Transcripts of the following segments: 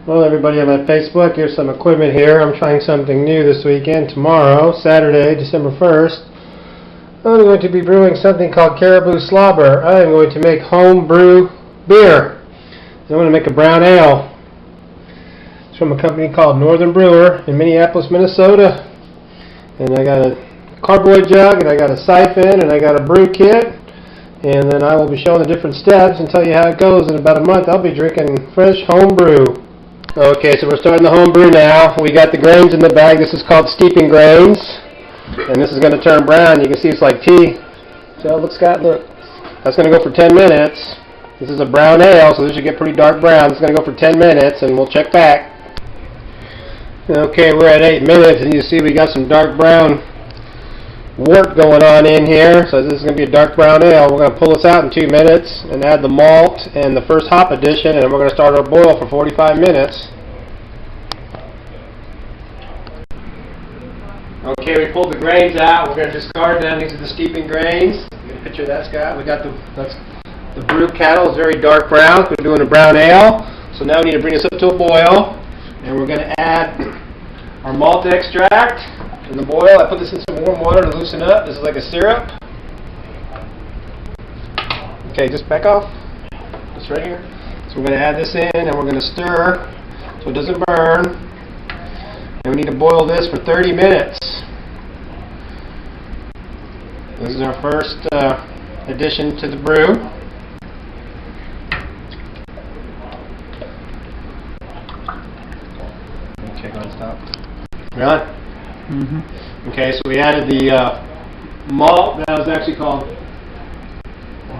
Well, everybody on my Facebook, here's some equipment here. I'm trying something new this weekend. Tomorrow, Saturday, December 1st, I'm going to be brewing something called caribou slobber. I am going to make home brew beer. I'm going to make a brown ale. It's from a company called Northern Brewer in Minneapolis, Minnesota. And I got a cardboard jug, and I got a siphon, and I got a brew kit. And then I will be showing the different steps and tell you how it goes. In about a month, I'll be drinking fresh home brew. Okay, so we're starting the home brew now. We got the grains in the bag. This is called steeping grains. And this is going to turn brown. You can see it's like tea. So look, Scott, look. That's going to go for 10 minutes. This is a brown ale, so this should get pretty dark brown. It's going to go for 10 minutes, and we'll check back. Okay, we're at 8 minutes, and you see we got some dark brown wort going on in here. So this is going to be a dark brown ale. We're going to pull this out in 2 minutes and add the malt and the first hop addition, and we're going to start our boil for 45 minutes. Okay, we pulled the grains out. We're going to discard them. These are the steeping grains. You get a picture of that, Scott? We got the brew kettle is very dark brown. We're doing a brown ale. So now we need to bring this up to a boil, and we're going to add our malt extract in the boil. I put this in some warm water to loosen up. This is like a syrup. Okay, just back off. This right here. So we're going to add this in, and we're going to stir so it doesn't burn. And we need to boil this for 30 minutes. This is our first addition to the brew. Okay, go ahead and stop. You're on? Mm-hmm. Okay, so we added the malt. That was actually called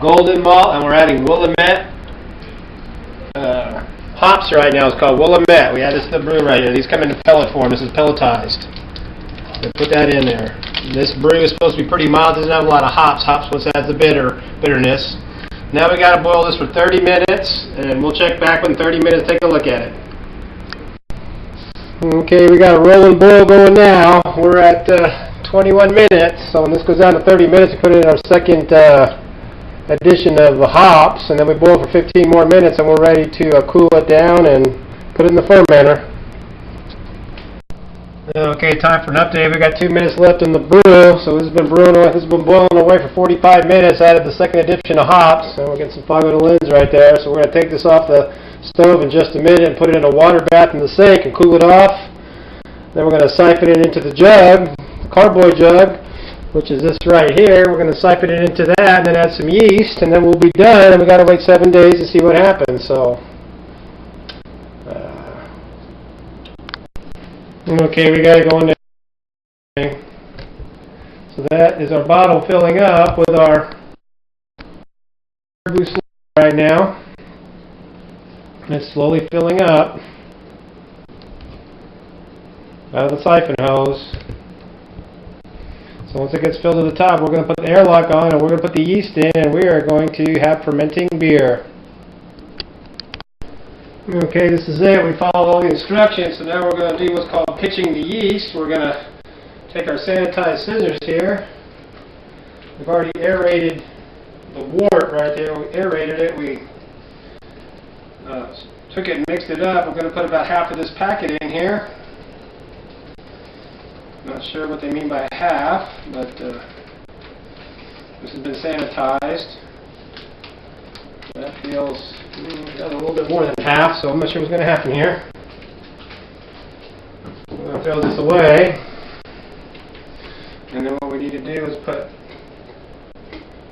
golden malt, and we're adding Willamette. Hops right now is called Willamette. We add this to the brew right here. These come in pellet form. This is pelletized. So put that in there. This brew is supposed to be pretty mild. It doesn't have a lot of hops. Hops adds the bitterness. Now we got to boil this for 30 minutes, and we'll check back in 30 minutes. Take a look at it. Okay, we got a rolling boil going now. We're at 21 minutes. So when this goes down to 30 minutes, we put in our second addition of the hops, and then we boil for 15 more minutes, and we're ready to cool it down and put it in the fermenter. Okay, time for an update. We got 2 minutes left in the brew, so this has been brewing away. This has been boiling away for 45 minutes. Added the second addition of hops, and we're getting some fog on the lens right there. So we're going to take this off the stove in just a minute and put it in a water bath in the sink and cool it off. Then we're going to siphon it into the jug, the cardboard jug, which is this right here. We're going to siphon it into that and then add some yeast, and then we'll be done. And we got to wait 7 days to see what happens. So, okay, we got to go into. So that is our bottle filling up with our caribou slobber right now. It's slowly filling up out of the siphon hose. So once it gets filled to the top, we're going to put the airlock on, and we're going to put the yeast in, and we are going to have fermenting beer. Okay, this is it. We followed all the instructions, so now we're going to do what's called pitching the yeast. We're going to take our sanitized scissors here. We've already aerated the wort right there. We aerated it. We took it and mixed it up. We're going to put about half of this packet in here. Not sure what they mean by half, but this has been sanitized. That feels a little bit more than half, so I'm not sure what's going to happen here. I'm going to fill this away, and then what we need to do is put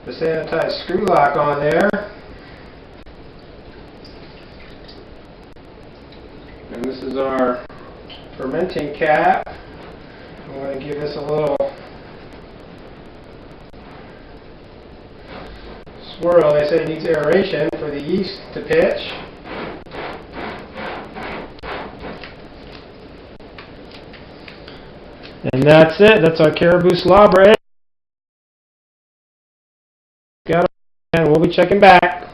the sanitized screw lock on there. And this is our fermenting cap. I'm going to give this a little swirl. They said it needs aeration for the yeast to pitch. And that's it. That's our caribou slobber. Got it. And we'll be checking back.